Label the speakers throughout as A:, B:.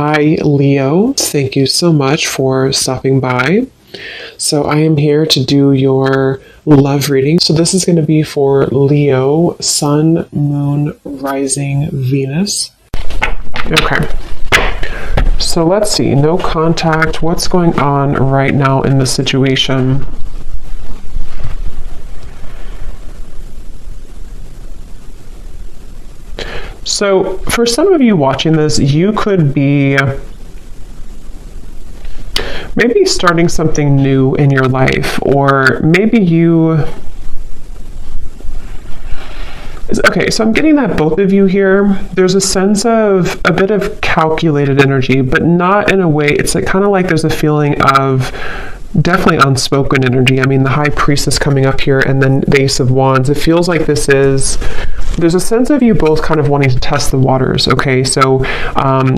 A: Hi, Leo. Thank you so much for stopping by. So, I am here to do your love reading. So, this is going to be for Leo, Sun, Moon, Rising, Venus. Okay. So, let's see. No contact. What's going on right now in the situation? So, for some of you watching this, you could be maybe starting something new in your life, or maybe you... Okay, so I'm getting that both of you here, there's a sense of a bit of calculated energy, but not in a way, it's like kind of like there's a feeling of definitely unspoken energy. I mean, the High Priestess coming up here and then the Ace of Wands, it feels like there's a sense of you both kind of wanting to test the waters, okay? So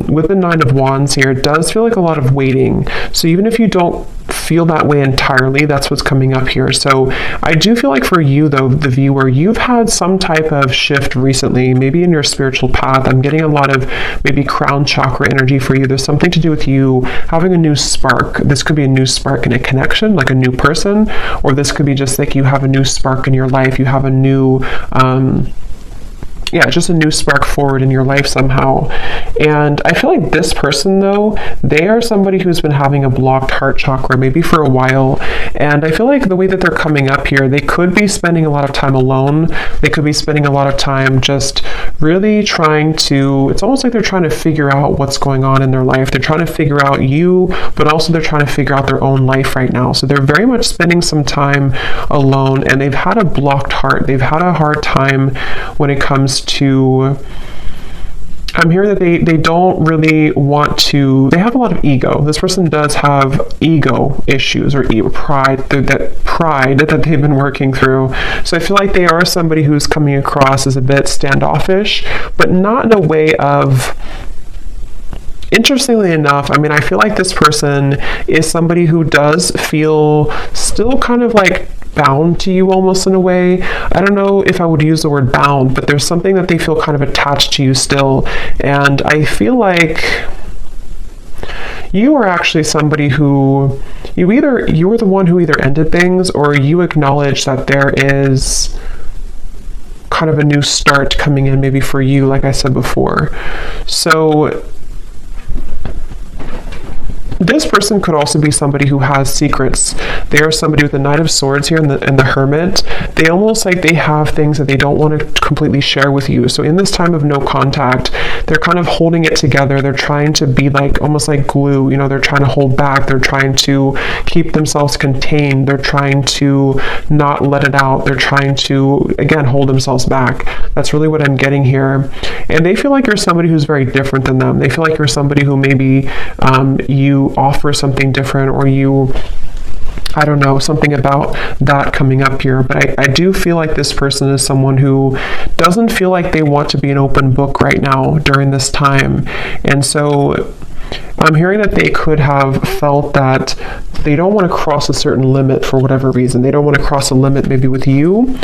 A: with the Nine of Wands here, it does feel like a lot of waiting. So even if you don't feel that way entirely, that's what's coming up here. So I do feel like for you, though, the viewer, you've had some type of shift recently, maybe in your spiritual path. I'm getting a lot of maybe crown chakra energy for you. There's something to do with you having a new spark. This could be a new spark in a connection, like a new person, or this could be just like you have a new spark in your life. You have a new... just a new spark forward in your life somehow. And I feel like this person, though, they are somebody who's been having a blocked heart chakra maybe for a while. And I feel like the way that they're coming up here, they could be spending a lot of time alone. They could be spending a lot of time just really trying to, it's almost like they're trying to figure out what's going on in their life. They're trying to figure out you, but also they're trying to figure out their own life right now. So they're very much spending some time alone, and they've had a blocked heart. They've had a hard time when it comes to... I'm hearing that they don't really want to... They have a lot of ego. This person does have ego issues or pride, that they've been working through. So I feel like they are somebody who's coming across as a bit standoffish, but not in a way of... Interestingly enough, I mean, I feel like this person is somebody who does feel still kind of like bound to you almost in a way. I don't know if I would use the word bound, but there's something that they feel kind of attached to you still. And I feel like you are actually somebody who you were the one who either ended things, or you acknowledge that there is kind of a new start coming in maybe for you, like I said before. So this person could also be somebody who has secrets. They are somebody with the Knight of Swords here and the Hermit. They almost like they have things that they don't want to completely share with you. So in this time of no contact, they're kind of holding it together. They're trying to be like almost like glue. You know, they're trying to hold back. They're trying to keep themselves contained. They're trying to not let it out. They're trying to, again, hold themselves back. That's really what I'm getting here. And they feel like you're somebody who's very different than them. They feel like you're somebody who maybe you offer something different, or you, I don't know, something about that coming up here. But I do feel like this person is someone who doesn't feel like they want to be an open book right now during this time. And so I'm hearing that they could have felt that they don't want to cross a certain limit for whatever reason. They don't want to cross a limit maybe with you,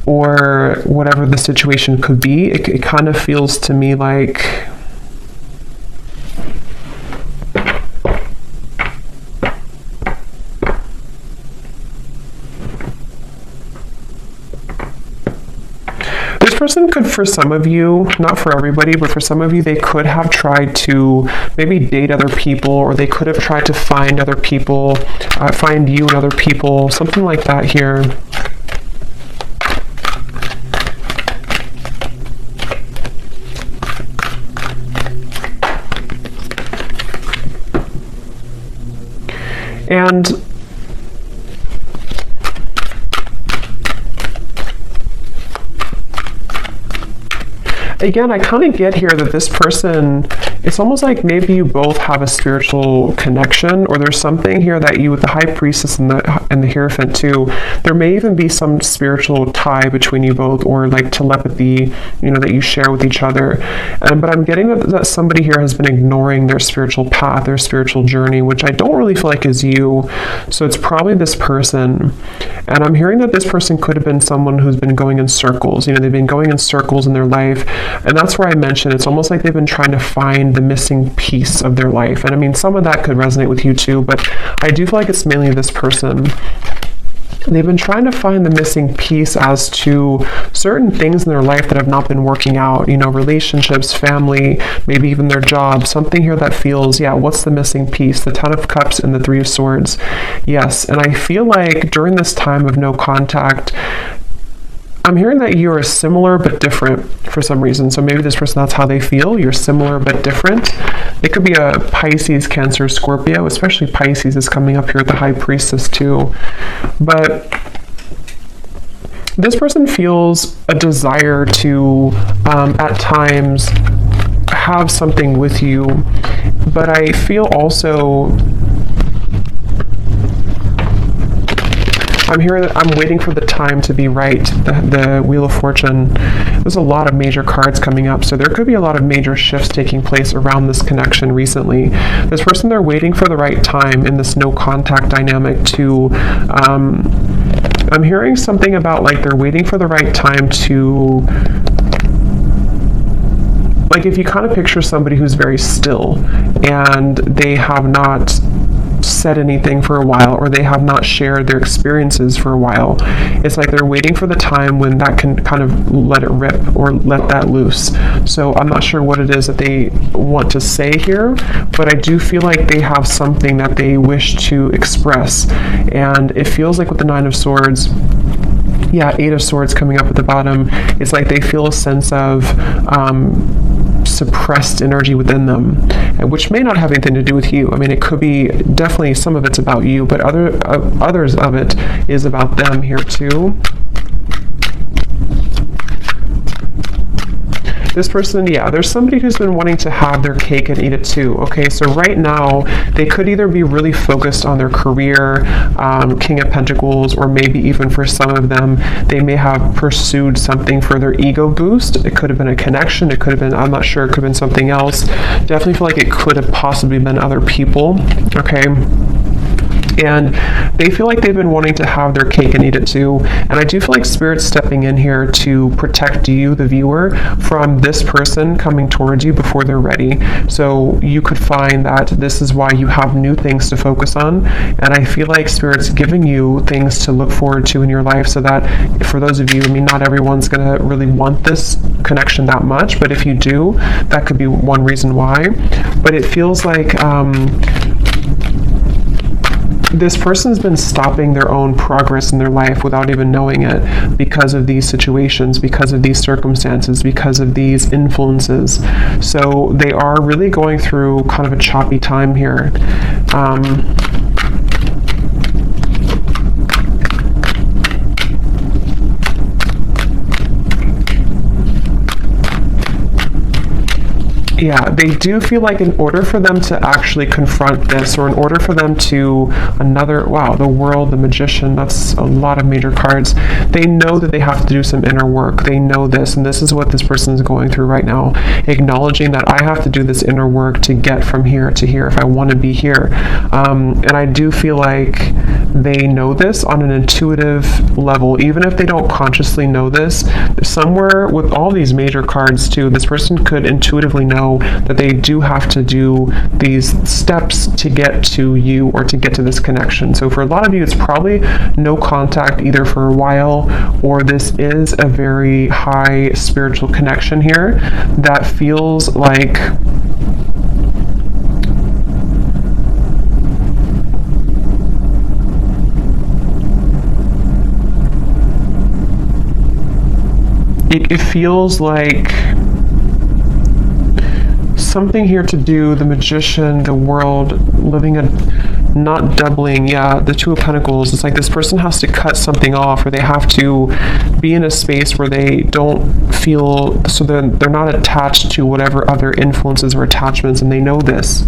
A: or whatever the situation could be. It kind of feels to me like... This person could, for some of you, not for everybody, but for some of you, they could have tried to maybe date other people, or they could have tried to find other people, find you and other people, something like that here. And again, I kind of get here that this person, it's almost like maybe you both have a spiritual connection, or there's something here that you, with the High Priestess and the Hierophant too, there may even be some spiritual tie between you both, or like telepathy, you know, that you share with each other. But I'm getting that somebody here has been ignoring their spiritual path, their spiritual journey, which I don't really feel like is you. So it's probably this person. And I'm hearing that this person could have been someone who's been going in circles. You know, they've been going in circles in their life. And that's where I mentioned it's almost like they've been trying to find the missing piece of their life. And I mean, some of that could resonate with you too, but I do feel like it's mainly this person. They've been trying to find the missing piece as to certain things in their life that have not been working out, relationships, family, maybe even their job, something here that feels, what's the missing piece? The Ten of Cups and the Three of Swords. Yes, and I feel like during this time of no contact, I'm hearing that you are similar but different for some reason. So maybe this person, that's how they feel. You're similar but different. It could be a Pisces, Cancer, Scorpio, especially Pisces is coming up here with the High Priestess too. But this person feels a desire to, at times, have something with you. But I feel also, I'm waiting for the time to be right. The Wheel of Fortune. There's a lot of major cards coming up, so there could be a lot of major shifts taking place around this connection recently. This person, they're waiting for the right time in this no contact dynamic to, I'm hearing something about like they're waiting for the right time to, like if you kind of picture somebody who's very still and they have not said anything for a while, or they have not shared their experiences for a while. It's like they're waiting for the time when that can kind of let it rip or let that loose. So I'm not sure what it is that they want to say here, but I do feel like they have something that they wish to express. And it feels like with the Nine of Swords, Eight of Swords coming up at the bottom, it's like they feel a sense of suppressed energy within them, which may not have anything to do with you. I mean, it could be, definitely some of it's about you, but others of it is about them here too. This person, there's somebody who's been wanting to have their cake and eat it too. Okay, so right now, they could either be really focused on their career, King of Pentacles, or maybe even for some of them, they may have pursued something for their ego boost. It could have been a connection. It could have been, I'm not sure, it could have been something else. Definitely feel like it could have possibly been other people. Okay. And they feel like they've been wanting to have their cake and eat it too. And I do feel like Spirit's stepping in here to protect you, the viewer, from this person coming towards you before they're ready. So you could find that this is why you have new things to focus on. And I feel like Spirit's giving you things to look forward to in your life, so that for those of you, I mean, not everyone's going to really want this connection that much, but if you do, that could be one reason why. But it feels like this person's been stopping their own progress in their life without even knowing it, because of these situations, because of these circumstances, because of these influences. So they are really going through kind of a choppy time here. They do feel like in order for them to actually confront this, or in order for them to the World, the Magician, that's a lot of major cards. They know that they have to do some inner work. They know this, and this is what this person is going through right now, acknowledging that I have to do this inner work to get from here to here if I want to be here. And I do feel like they know this on an intuitive level, even if they don't consciously know this. Somewhere with all these major cards too, this person could intuitively know that they do have to do these steps to get to you, or to get to this connection. So for a lot of you, it's probably no contact either for a while, or this is a very high spiritual connection here that feels like it feels like something here to do, the Magician, the World, living a, not doubling, the Two of Pentacles. It's like this person has to cut something off, or they have to be in a space where they don't feel, so they're not attached to whatever other influences or attachments, and they know this.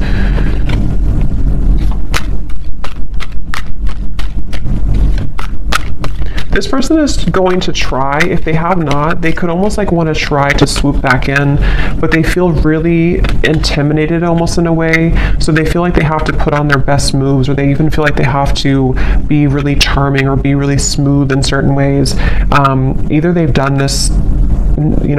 A: This person is going to try. If they have not, they could almost like want to try to swoop back in, but they feel really intimidated almost in a way. So they feel like they have to put on their best moves, or they even feel like they have to be really charming or be really smooth in certain ways. Either they've done this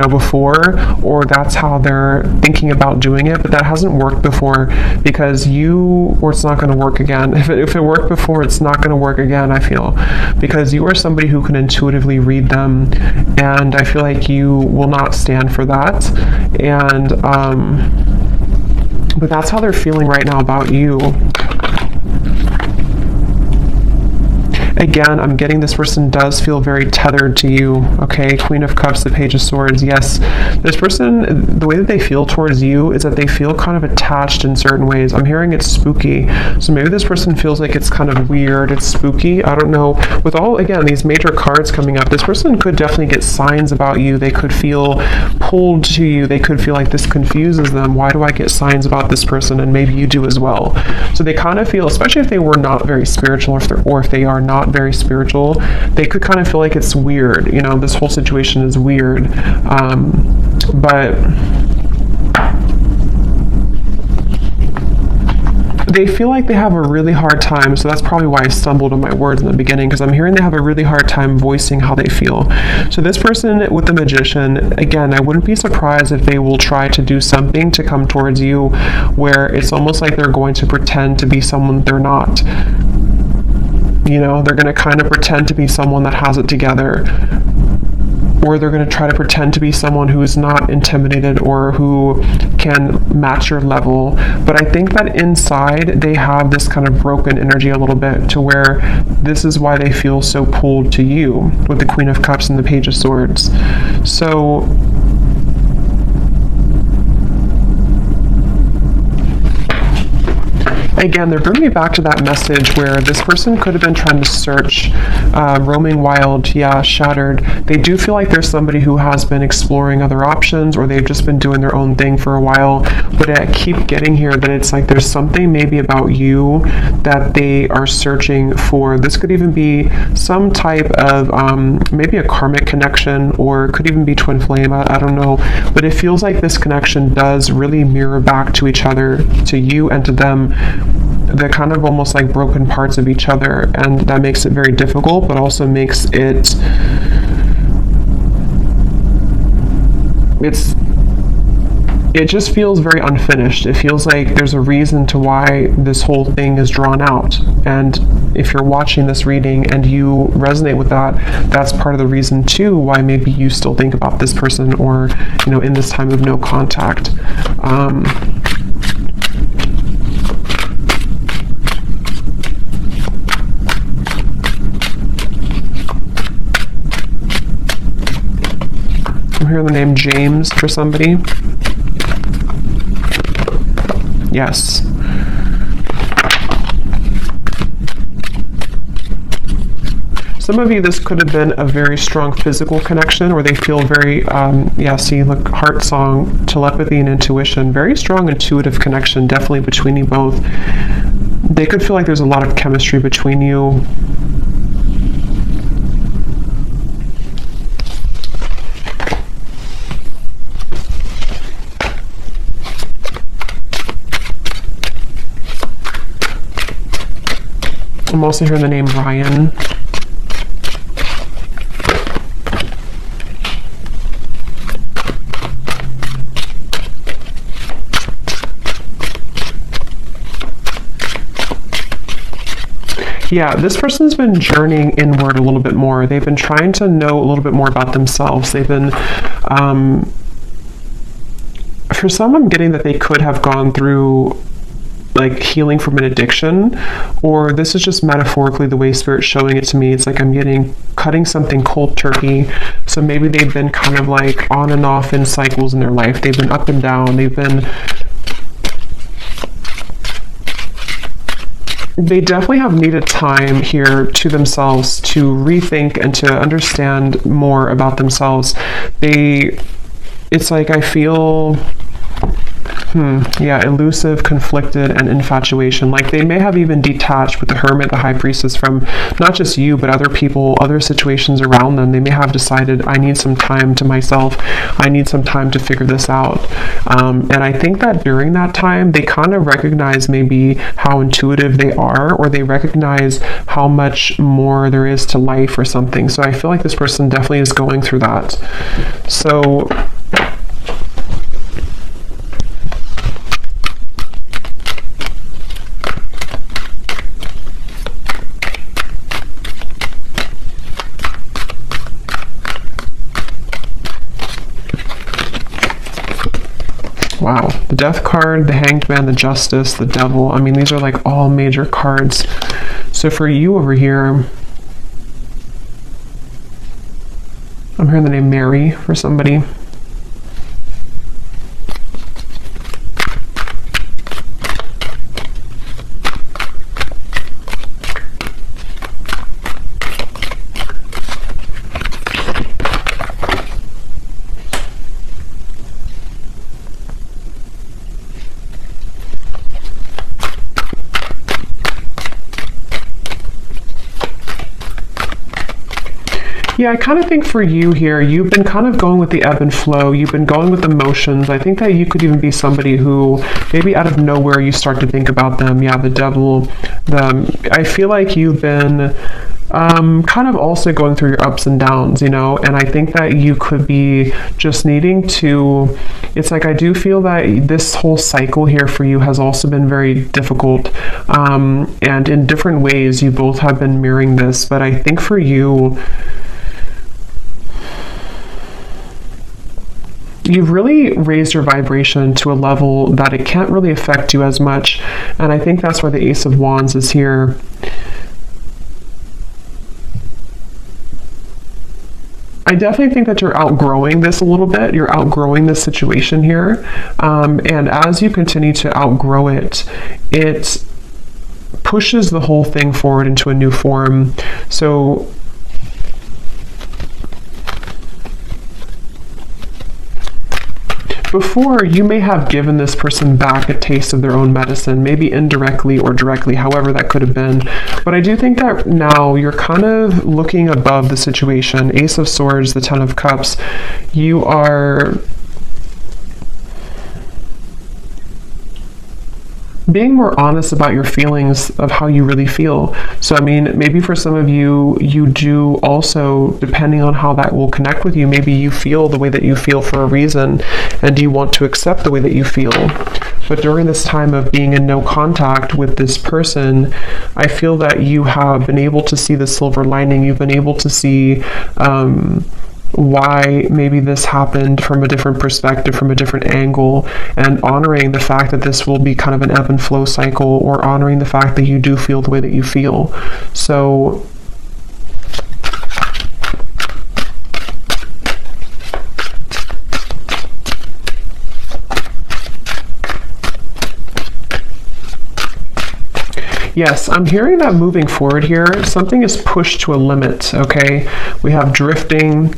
A: before, or that's how they're thinking about doing it, but that hasn't worked before because it's not going to work again. If it worked before, it's not going to work again, I feel, because you are somebody who can intuitively read them, and I feel like you will not stand for that. And but that's how they're feeling right now about you. Again, I'm getting this person does feel very tethered to you, okay? Queen of Cups, the Page of Swords. Yes, this person, the way that they feel towards you is that they feel kind of attached in certain ways. I'm hearing it's spooky. So maybe this person feels like it's kind of weird, it's spooky. I don't know. With all, again, these major cards coming up, this person could definitely get signs about you. They could feel pulled to you. They could feel like this confuses them. Why do I get signs about this person? And maybe you do as well. So they kind of feel, especially if they were not very spiritual, or if they are not very spiritual, they could kind of feel like it's weird. This whole situation is weird. But they feel like they have a really hard time, so that's probably why I stumbled on my words in the beginning, because I'm hearing they have a really hard time voicing how they feel. So this person with the Magician, again, I wouldn't be surprised if they will try to do something to come towards you where it's almost like they're going to pretend to be someone they're not. They're going to kind of pretend to be someone that has it together, or they're going to try to pretend to be someone who is not intimidated or who can match your level. But I think that inside they have this kind of broken energy a little bit, to where this is why they feel so pulled to you with the Queen of Cups and the Page of Swords. So again, they're bringing me back to that message where this person could have been trying to search, roaming wild, shattered. They do feel like there's somebody who has been exploring other options, or they've just been doing their own thing for a while. But I keep getting here that it's like there's something maybe about you that they are searching for. This could even be some type of maybe a karmic connection, or it could even be twin flame. I don't know. But it feels like this connection does really mirror back to each other, to you and to them. They're kind of almost like broken parts of each other, and that makes it very difficult, but also makes it just feels very unfinished. It feels like there's a reason to why this whole thing is drawn out. And if you're watching this reading and you resonate with that, that's part of the reason too why maybe you still think about this person, or in this time of no contact. I'm hearing the name James for somebody. Yes. Some of you, this could have been a very strong physical connection, or they feel very, see, look, heart song, telepathy and intuition, very strong intuitive connection, definitely between you both. They could feel like there's a lot of chemistry between you. I'm also hearing the name Ryan. Yeah, this person's been journeying inward a little bit more. They've been trying to know a little bit more about themselves. They've been, for some, I'm getting that they could have gone through like healing from an addiction, or this is just metaphorically the way Spirit's showing it to me. It's like I'm getting cutting something cold turkey. So maybe they've been kind of like on and off in cycles in their life. They've been up and down. They definitely have needed time here to themselves to rethink and to understand more about themselves. It's like I feel Yeah, elusive, conflicted, and infatuation. Like they may have even detached with the Hermit, the High Priestess, from not just you, but other people, other situations around them. They may have decided, I need some time to myself. I need some time to figure this out. And I think that during that time, they kind of recognize maybe how intuitive they are, or they recognize how much more there is to life or something. So I feel like this person definitely is going through that. So wow, the Death card, the Hanged Man, the Justice, the Devil. I mean, these are like all major cards. So for you over here, I'm hearing the name Mary for somebody. Yeah, I kind of think for you here, you've been kind of going with the ebb and flow. You've been going with emotions. I think that you could even be somebody who maybe out of nowhere you start to think about them. Yeah, the Devil. I feel like you've been kind of also going through your ups and downs, you know, and I think that you could be just needing to, it's like I do feel that this whole cycle here for you has also been very difficult, and in different ways you both have been mirroring this, but I think for you, you've really raised your vibration to a level that it can't really affect you as much, and I think that's why the Ace of Wands is here. I definitely think that you're outgrowing this a little bit. You're outgrowing this situation here. And as you continue to outgrow it, it pushes the whole thing forward into a new form. So before, you may have given this person back a taste of their own medicine, maybe indirectly or directly, however that could have been. But I do think that now you're kind of looking above the situation. Ace of Swords, the Ten of Cups, you are being more honest about your feelings of how you really feel. So, I mean, maybe for some of you, you do also, depending on how that will connect with you, maybe you feel the way that you feel for a reason, and you want to accept the way that you feel. But during this time of being in no contact with this person, I feel that you have been able to see the silver lining. You've been able to see why maybe this happened from a different perspective, from a different angle, and honoring the fact that this will be kind of an ebb and flow cycle, or honoring the fact that you do feel the way that you feel. So yes, I'm hearing that moving forward here, something is pushed to a limit, okay? We have drifting.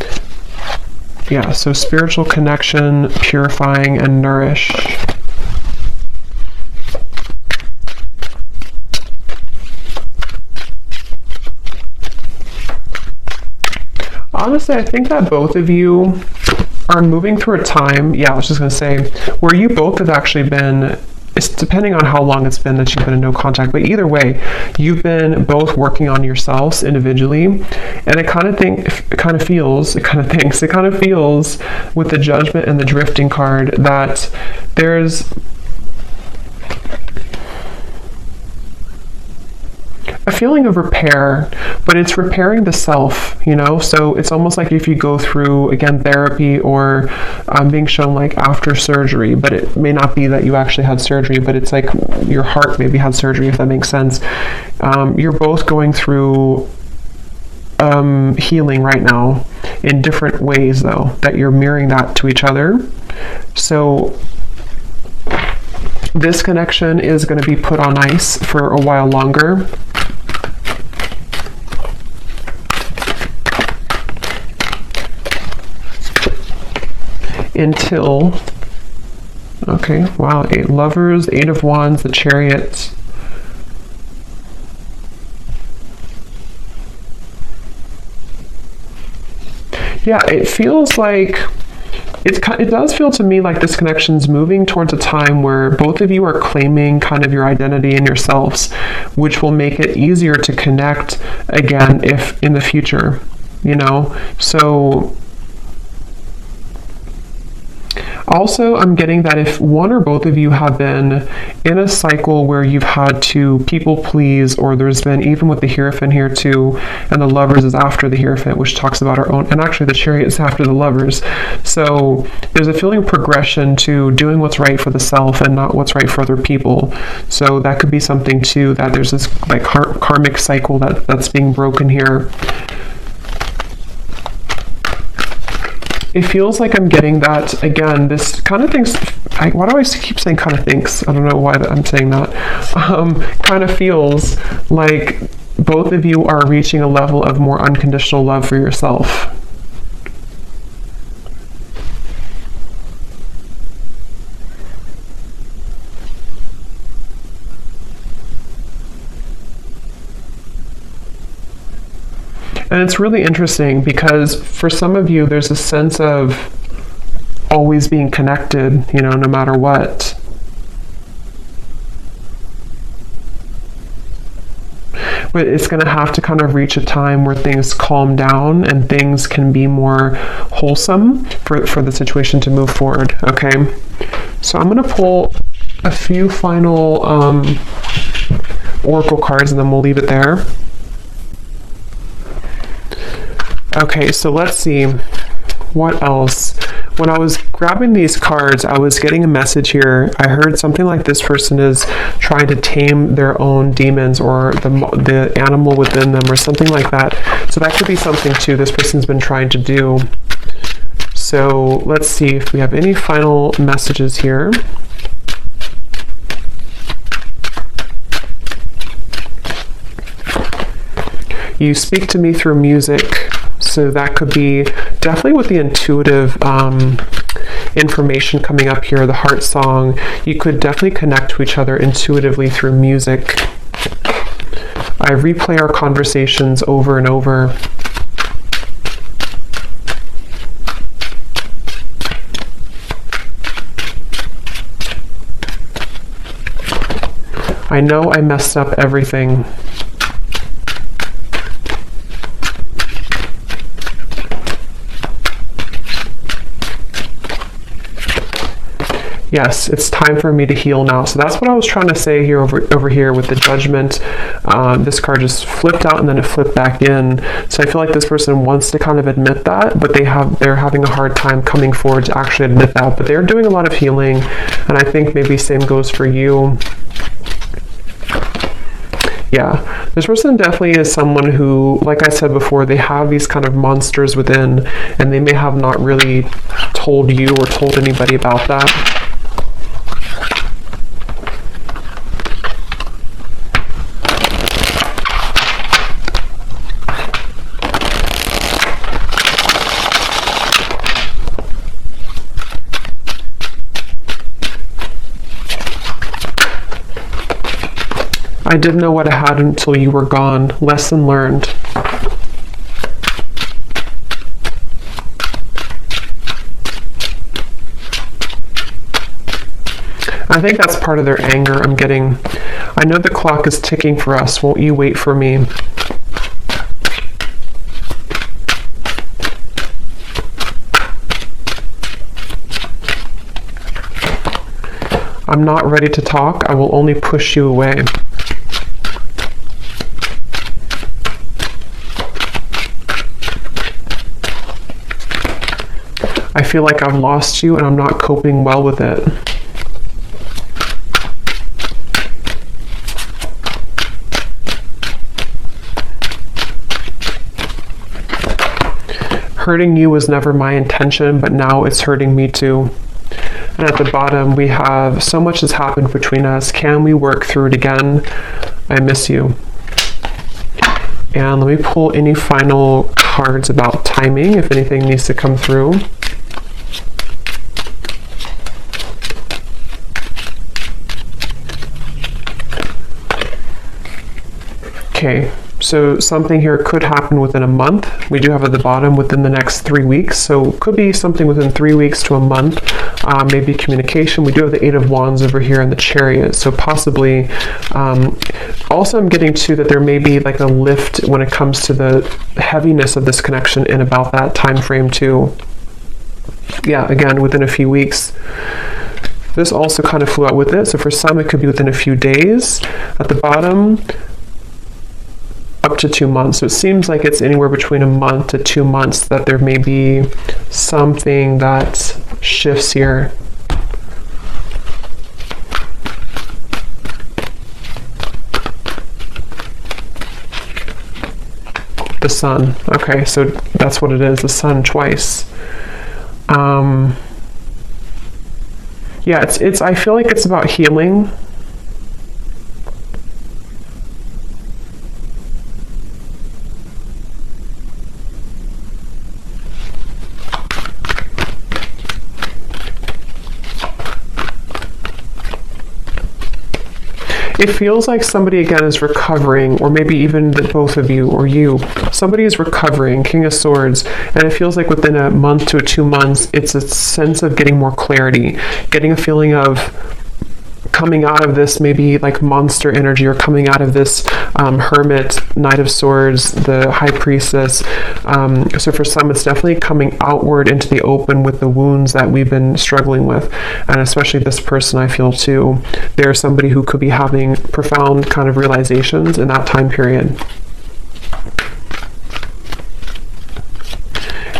A: Yeah, so spiritual connection, purifying, and nourish. Honestly, I think that both of you are moving through a time, yeah, I was just going to say, where you both have actually been, it's depending on how long it's been that you've been in no contact, but either way, you've been both working on yourselves individually, and it kind of feels with the Judgment and the Drifting card that there's a feeling of repair, but it's repairing the self, you know? So it's almost like if you go through, again, therapy, or being shown like after surgery, but it may not be that you actually had surgery, but it's like your heart maybe had surgery, if that makes sense. You're both going through healing right now in different ways, though, that you're mirroring that to each other. So this connection is going to be put on ice for a while longer. Until Okay, wow, 8 lovers, 8 of wands, the chariot. Yeah, it feels like it does feel to me like this connection's moving towards a time where both of you are claiming kind of your identity and yourselves, which will make it easier to connect again if in the future, you know? So also, I'm getting that if one or both of you have been in a cycle where you've had to people please, or there's been, even with the Hierophant here too, and the Lovers is after the Hierophant, which talks about our own, and actually the Chariot is after the Lovers. So there's a feeling of progression to doing what's right for the self and not what's right for other people. So that could be something too, that there's this like karmic cycle that's being broken here. It feels like I'm getting that, again, this kind of thinks, why do I keep saying kind of thinks? I don't know why I'm saying that. Kind of feels like both of you are reaching a level of more unconditional love for yourself. And it's really interesting because for some of you, there's a sense of always being connected, you know, no matter what. But it's going to have to kind of reach a time where things calm down and things can be more wholesome for the situation to move forward, okay? So I'm going to pull a few final oracle cards and then we'll leave it there. Okay, so let's see. What else? When I was grabbing these cards, I was getting a message here. I heard something like this person is trying to tame their own demons or the animal within them or something like that. So that could be something too this person's been trying to do. So let's see if we have any final messages here. You speak to me through music. So that could be definitely with the intuitive information coming up here, the heart song. You could definitely connect to each other intuitively through music. I replay our conversations over and over. I know I messed up everything. Yes, it's time for me to heal now. So that's what I was trying to say here over here with the Judgment. This card just flipped out and then it flipped back in. So I feel like this person wants to kind of admit that, but they're having a hard time coming forward to actually admit that. But they're doing a lot of healing, and I think maybe same goes for you. Yeah, this person definitely is someone who, like I said before, they have these kind of monsters within, and they may have not really told you or told anybody about that. I didn't know what I had until you were gone. Lesson learned. I think that's part of their anger I'm getting. I know the clock is ticking for us. Won't you wait for me? I'm not ready to talk. I will only push you away. I feel like I've lost you and I'm not coping well with it. Hurting you was never my intention, but now it's hurting me too. And at the bottom, we have so much has happened between us. Can we work through it again? I miss you. And let me pull any final cards about timing, if anything needs to come through. Okay, so something here could happen within a month. We do have at the bottom within the next 3 weeks, so could be something within 3 weeks to a month, maybe communication. We do have the Eight of Wands over here in the Chariot, so possibly, also I'm getting to that there may be like a lift when it comes to the heaviness of this connection in about that time frame too. Yeah, again, within a few weeks. This also kind of flew out with it, so for some it could be within a few days. At the bottom, up to 2 months. So it seems like it's anywhere between a month to 2 months that there may be something that shifts here. The Sun. Okay, so that's what it is, the Sun twice. Yeah, it's I feel like it's about healing. It feels like somebody again is recovering, or maybe even the both of you or you. Somebody is recovering, King of Swords, and it feels like within a month to 2 months, it's a sense of getting more clarity, getting a feeling of coming out of this maybe like monster energy, or coming out of this Hermit, Knight of Swords, the High Priestess. So for some, it's definitely coming outward into the open with the wounds that we've been struggling with. And especially this person, I feel too, they're somebody who could be having profound kind of realizations in that time period.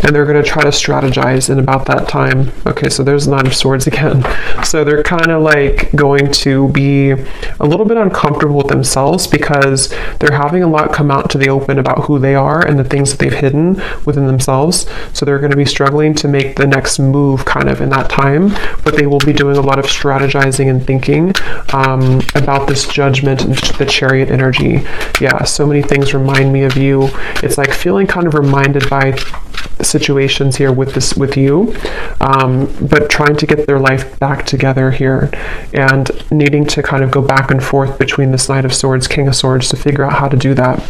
A: And they're going to try to strategize in about that time. Okay, so there's the Nine of Swords again. So they're kind of like going to be a little bit uncomfortable with themselves because they're having a lot come out to the open about who they are and the things that they've hidden within themselves. So they're going to be struggling to make the next move kind of in that time, but they will be doing a lot of strategizing and thinking about this Judgment and the Chariot energy. Yeah, so many things remind me of you. It's like feeling kind of reminded by situations here with you, but trying to get their life back together here and needing to kind of go back and forth between this Knight of Swords, King of Swords to figure out how to do that.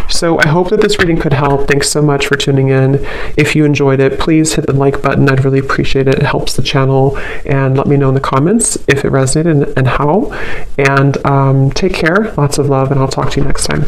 A: So I hope that this reading could help. Thanks so much for tuning in. If you enjoyed it, please hit the like button. I'd really appreciate it. It helps the channel, and let me know in the comments if it resonated and how. And take care, lots of love, and I'll talk to you next time.